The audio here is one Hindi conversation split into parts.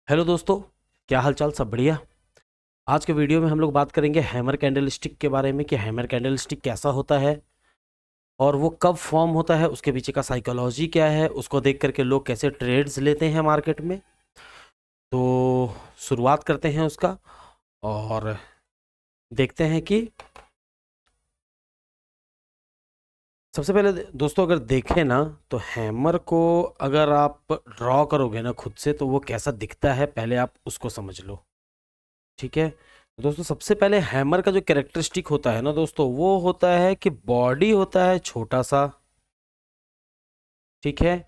हेलो दोस्तों, क्या हाल चाल? सब बढ़िया। आज के वीडियो में हम लोग बात करेंगे हैमर कैंडल स्टिक के बारे में कि हैमर कैंडल स्टिक कैसा होता है और वो कब फॉर्म होता है, उसके पीछे का साइकोलॉजी क्या है, उसको देख करके लोग कैसे ट्रेड्स लेते हैं मार्केट में। तो शुरुआत करते हैं उसका और देखते हैं कि सबसे पहले दोस्तों अगर देखें ना तो हैमर को अगर आप ड्रॉ करोगे ना खुद से तो वो कैसा दिखता है पहले आप उसको समझ लो। ठीक है दोस्तों, सबसे पहले हैमर का जो कैरेक्टरिस्टिक होता है ना दोस्तों, वो होता है कि बॉडी होता है छोटा सा। ठीक है,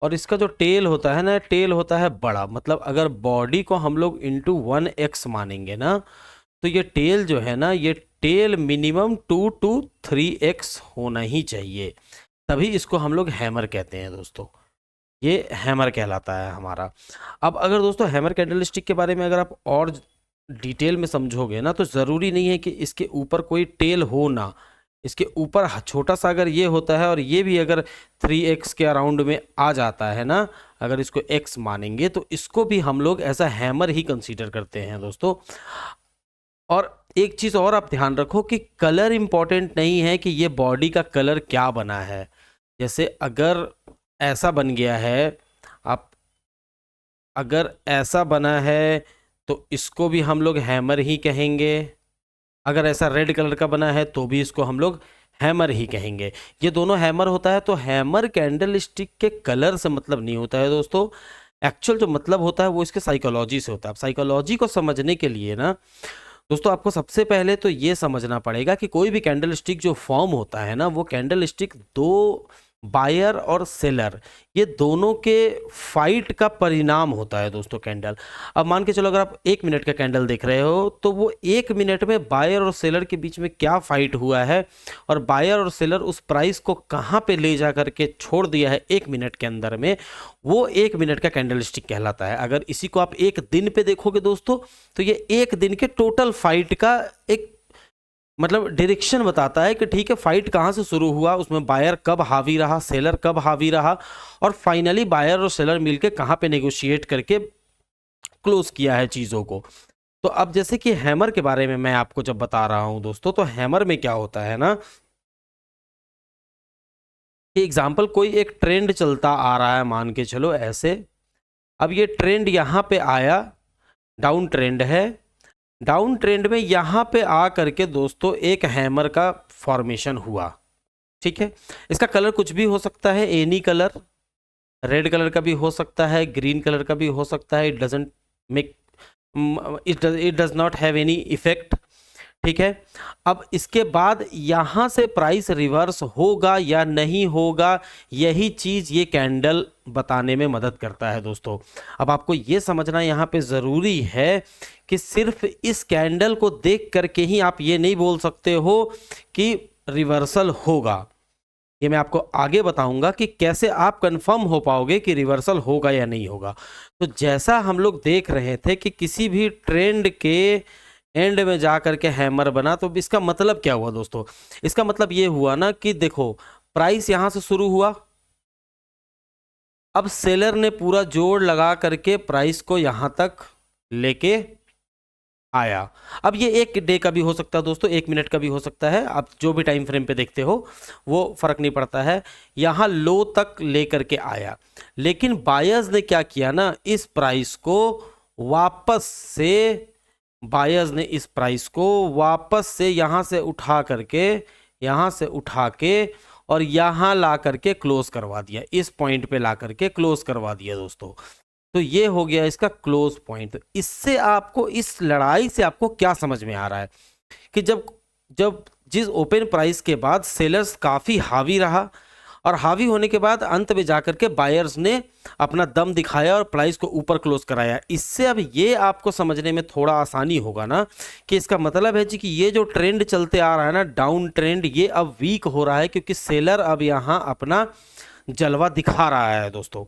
और इसका जो टेल होता है ना, टेल होता है बड़ा। मतलब अगर बॉडी को हम लोग इंटू 1x मानेंगे ना, तो ये टेल जो है ना, ये टेल मिनिमम 2 to 3x होना ही चाहिए, तभी इसको हम लोग हैमर कहते हैं दोस्तों। ये हैमर कहलाता है हमारा। अब अगर दोस्तों हैमर कैंडलस्टिक के बारे में अगर आप और डिटेल में समझोगे ना, तो ज़रूरी नहीं है कि इसके ऊपर कोई टेल हो ना। इसके ऊपर छोटा सा अगर ये होता है और ये भी अगर 3x के अराउंड में आ जाता है ना, अगर इसको x मानेंगे तो इसको भी हम लोग ऐसा हैमर ही कंसीडर करते हैं दोस्तों। और एक चीज़ और आप ध्यान रखो कि कलर इंपॉर्टेंट नहीं है कि ये बॉडी का कलर क्या बना है। जैसे अगर ऐसा बन गया है, आप अगर ऐसा बना है तो इसको भी हम लोग हैमर ही कहेंगे। अगर ऐसा रेड कलर का बना है तो भी इसको हम लोग हैमर ही कहेंगे। ये दोनों हैमर होता है। तो हैमर कैंडल स्टिक के कलर से मतलब नहीं होता है दोस्तों। एक्चुअल जो मतलब होता है वो इसके साइकोलॉजी से होता है। अब साइकोलॉजी को समझने के लिए ना दोस्तों, आपको सबसे पहले तो ये समझना पड़ेगा कि कोई भी कैंडल स्टिक जो फॉर्म होता है ना, वो कैंडल स्टिक दो बायर और सेलर, ये दोनों के फाइट का परिणाम होता है दोस्तों कैंडल। अब मान के चलो अगर आप 1 मिनट का कैंडल देख रहे हो तो वो 1 मिनट में बायर और सेलर के बीच में क्या फाइट हुआ है और बायर और सेलर उस प्राइस को कहाँ पे ले जा करके छोड़ दिया है 1 मिनट के अंदर में, वो 1 मिनट का कैंडल स्टिक कहलाता है। अगर इसी को आप एक दिन पे देखोगे दोस्तों, तो ये एक दिन के टोटल फाइट का एक मतलब डायरेक्शन बताता है कि ठीक है फाइट कहाँ से शुरू हुआ, उसमें बायर कब हावी रहा, सेलर कब हावी रहा, और फाइनली बायर और सेलर मिलके कहाँ पे नेगोशिएट करके क्लोज किया है चीज़ों को। तो अब जैसे कि हैमर के बारे में मैं आपको जब बता रहा हूं दोस्तों, तो हैमर में क्या होता है ना, कि एग्जाम्पल कोई एक ट्रेंड चलता आ रहा है, मान के चलो ऐसे। अब ये ट्रेंड यहाँ पे आया, डाउन ट्रेंड है। डाउन ट्रेंड में यहाँ पे आ करके दोस्तों एक हैमर का फॉर्मेशन हुआ। ठीक है, इसका कलर कुछ भी हो सकता है, एनी कलर, रेड कलर का भी हो सकता है, ग्रीन कलर का भी हो सकता है। It doesn't make, it does not have any effect. ठीक है, अब इसके बाद यहां से प्राइस रिवर्स होगा या नहीं होगा, यही चीज ये कैंडल बताने में मदद करता है दोस्तों। अब आपको ये समझना यहां पे जरूरी है कि सिर्फ इस कैंडल को देख करके ही आप ये नहीं बोल सकते हो कि रिवर्सल होगा। ये मैं आपको आगे बताऊंगा कि कैसे आप कंफर्म हो पाओगे कि रिवर्सल होगा या नहीं होगा। तो जैसा हम लोग देख रहे थे कि किसी भी ट्रेंड के एंड में जा करके हैमर बना, तो इसका मतलब क्या हुआ दोस्तों? इसका मतलब ये हुआ ना कि देखो प्राइस यहां से शुरू हुआ, अब सेलर ने पूरा जोड़ लगा करके प्राइस को यहां तक लेके आया। अब ये एक डे का भी हो सकता है दोस्तों, 1 मिनट का भी हो सकता है, आप जो भी टाइम फ्रेम पे देखते हो वो फर्क नहीं पड़ता है। यहां लो तक लेकर के आया, लेकिन बायर्स ने क्या किया ना, इस प्राइस को वापस से, बायर्स ने इस प्राइस को वापस से यहां से उठा करके, यहां से उठा के और यहां ला करके क्लोज करवा दिया, इस पॉइंट पे ला करके क्लोज करवा दिया दोस्तों। तो ये हो गया इसका क्लोज पॉइंट। इससे आपको, इस लड़ाई से आपको क्या समझ में आ रहा है कि जब जब जिस ओपन प्राइस के बाद सेलर्स काफ़ी हावी रहा और हावी होने के बाद अंत में जाकर के बायर्स ने अपना दम दिखाया और प्राइस को ऊपर क्लोज कराया, इससे अब ये आपको समझने में थोड़ा आसानी होगा ना कि इसका मतलब है जी कि ये जो ट्रेंड चलते आ रहा है ना, डाउन ट्रेंड, ये अब वीक हो रहा है क्योंकि सेलर अब यहाँ अपना जलवा दिखा रहा है दोस्तों।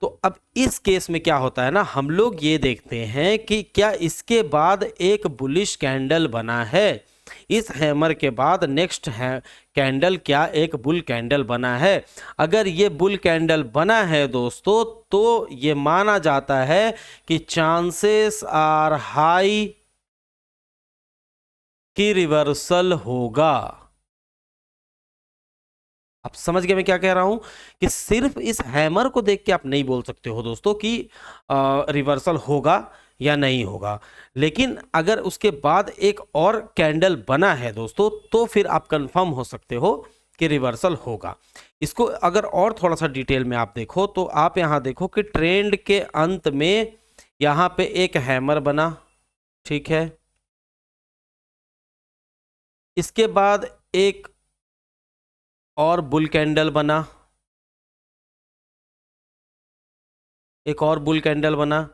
तो अब इस केस में क्या होता है ना, हम लोग ये देखते हैं कि क्या इसके बाद एक बुलिश कैंडल बना है इस हैमर के बाद नेक्स्ट है कैंडल क्या एक बुल कैंडल बना है। अगर ये बुल कैंडल बना है दोस्तों तो ये माना जाता है कि चांसेस आर हाई कि रिवर्सल होगा। आप समझ गए मैं क्या कह रहा हूं कि सिर्फ इस हैमर को देख के आप नहीं बोल सकते हो दोस्तों कि रिवर्सल होगा या नहीं होगा, लेकिन अगर उसके बाद एक और कैंडल बना है दोस्तों तो फिर आप कंफर्म हो सकते हो कि रिवर्सल होगा। इसको अगर और थोड़ा सा डिटेल में आप देखो तो आप यहां देखो कि ट्रेंड के अंत में यहां पे एक हैमर बना, ठीक है, इसके बाद एक और बुल कैंडल बना, एक और बुल कैंडल बना।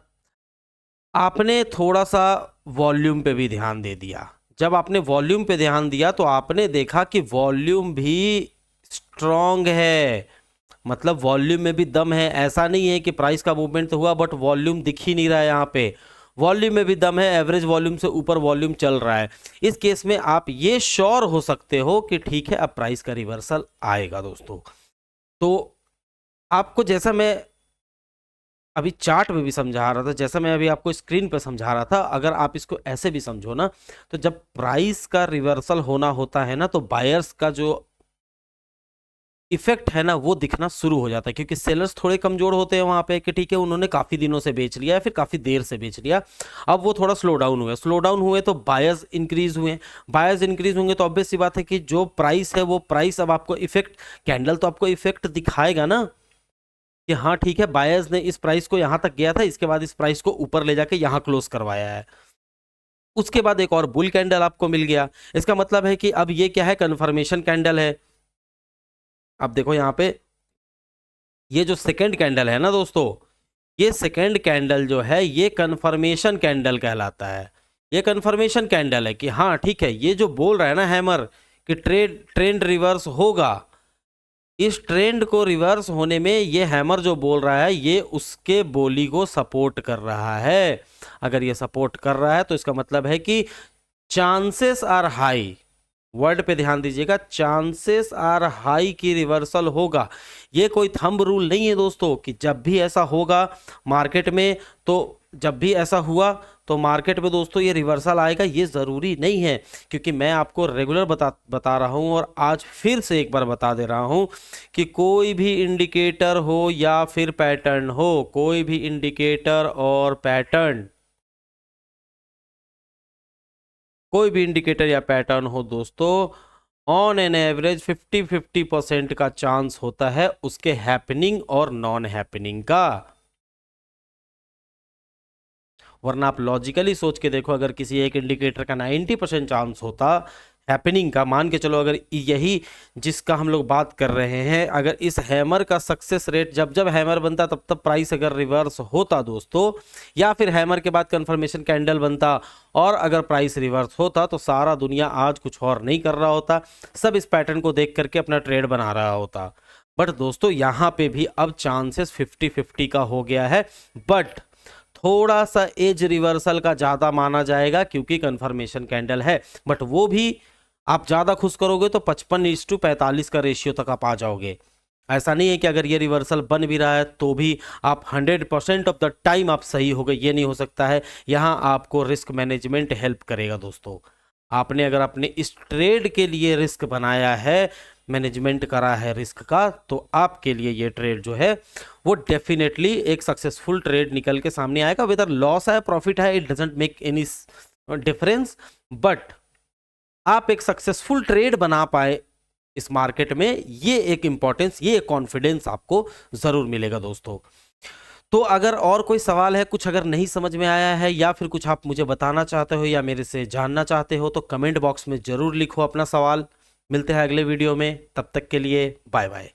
आपने थोड़ा सा वॉल्यूम पे भी ध्यान दे दिया। जब आपने वॉल्यूम पे ध्यान दिया तो आपने देखा कि वॉल्यूम भी स्ट्रॉन्ग है, मतलब वॉल्यूम में भी दम है। ऐसा नहीं है कि प्राइस का मूवमेंट तो हुआ बट वॉल्यूम दिख ही नहीं रहा है, यहाँ पे वॉल्यूम में भी दम है, एवरेज वॉल्यूम से ऊपर वॉल्यूम चल रहा है। इस केस में आप ये श्योर हो सकते हो कि ठीक है अब प्राइस का रिवर्सल आएगा दोस्तों। तो आपको जैसा मैं अभी चार्ट में भी समझा रहा था, जैसा मैं अभी आपको स्क्रीन पर समझा रहा था, अगर आप इसको ऐसे भी समझो ना तो जब प्राइस का रिवर्सल होना होता है ना तो बायर्स का जो इफेक्ट है ना वो दिखना शुरू हो जाता है, क्योंकि सेलर्स थोड़े कमजोर होते हैं वहां पे कि ठीक है उन्होंने काफी दिनों से बेच लिया है, फिर काफी देर से बेच लिया, अब वो थोड़ा स्लो डाउन हुए, स्लो डाउन हुए तो बायर्स इंक्रीज हुए, बायर्स इंक्रीज होंगे तो ऑब्वियस सी बात है कि जो प्राइस है वो प्राइस अब आपको इफेक्ट, कैंडल तो आपको इफेक्ट दिखाएगा ना कि हाँ ठीक है बायर्स ने इस प्राइस को यहां तक गया था, इसके बाद इस प्राइस को ऊपर ले जाके यहां क्लोज करवाया है, उसके बाद एक और बुल कैंडल आपको मिल गया। इसका मतलब है कि अब ये क्या है, कंफर्मेशन कैंडल है। अब देखो यहाँ पे ये जो सेकंड कैंडल है ना दोस्तों, ये सेकंड कैंडल जो है ये कंफर्मेशन कैंडल कहलाता है। ये कंफर्मेशन कैंडल है कि हाँ ठीक है ये जो बोल रहा है ना हैमर कि ट्रेंड रिवर्स होगा, इस ट्रेंड को रिवर्स होने में ये हैमर जो बोल रहा है ये उसके बोली को सपोर्ट कर रहा है। अगर ये सपोर्ट कर रहा है तो इसका मतलब है कि चांसेस आर हाई, वर्ड पे ध्यान दीजिएगा, चांसेस आर हाई की रिवर्सल होगा। ये कोई थंब रूल नहीं है दोस्तों कि जब भी ऐसा होगा मार्केट में तो जब भी ऐसा हुआ तो मार्केट में दोस्तों ये रिवर्सल आएगा, ये ज़रूरी नहीं है। क्योंकि मैं आपको रेगुलर बता रहा हूँ और आज फिर से एक बार बता दे रहा हूँ कि कोई भी इंडिकेटर हो या फिर पैटर्न हो, कोई भी इंडिकेटर और पैटर्न, कोई भी इंडिकेटर या पैटर्न हो दोस्तों, ऑन एन एवरेज 50-50% का चांस होता है उसके हैपनिंग और नॉन हैपनिंग का। वरना आप लॉजिकली सोच के देखो, अगर किसी एक इंडिकेटर का 90% चांस होता हैपनिंग का, मान के चलो अगर यही जिसका हम लोग बात कर रहे हैं, अगर इस हैमर का सक्सेस रेट जब जब हैमर बनता तब तब प्राइस अगर रिवर्स होता दोस्तों, या फिर हैमर के बाद कंफर्मेशन कैंडल बनता और अगर प्राइस रिवर्स होता तो सारा दुनिया आज कुछ और नहीं कर रहा होता, सब इस पैटर्न को देख करके अपना ट्रेड बना रहा होता। बट दोस्तों यहाँ पे भी अब चांसेस 50-50 का हो गया है, बट थोड़ा सा एज रिवर्सल का ज्यादा माना जाएगा क्योंकि कंफर्मेशन कैंडल है। बट वो भी आप ज्यादा खुश करोगे तो 55:45 का रेशियो तक आप आ जाओगे। ऐसा नहीं है कि अगर ये रिवर्सल बन भी रहा है तो भी आप 100% ऑफ द टाइम आप सही हो गए, ये नहीं हो सकता है। यहाँ आपको रिस्क मैनेजमेंट हेल्प करेगा दोस्तों। आपने अगर अपने इस ट्रेड के लिए रिस्क बनाया है, मैनेजमेंट करा है रिस्क का, तो आपके लिए ये ट्रेड जो है वो डेफिनेटली एक सक्सेसफुल ट्रेड निकल के सामने आएगा। वेदर लॉस है प्रॉफिट है it doesn't make any difference, but आप एक सक्सेसफुल ट्रेड बना पाए इस मार्केट में, ये एक इंपॉर्टेंस, ये एक कॉन्फिडेंस आपको जरूर मिलेगा दोस्तों। तो अगर और कोई सवाल है, कुछ अगर नहीं समझ में आया है या फिर कुछ आप मुझे बताना चाहते हो या मेरे से जानना चाहते हो तो कमेंट बॉक्स में जरूर लिखो अपना सवाल। मिलते हैं अगले वीडियो में, तब तक के लिए बाय बाय।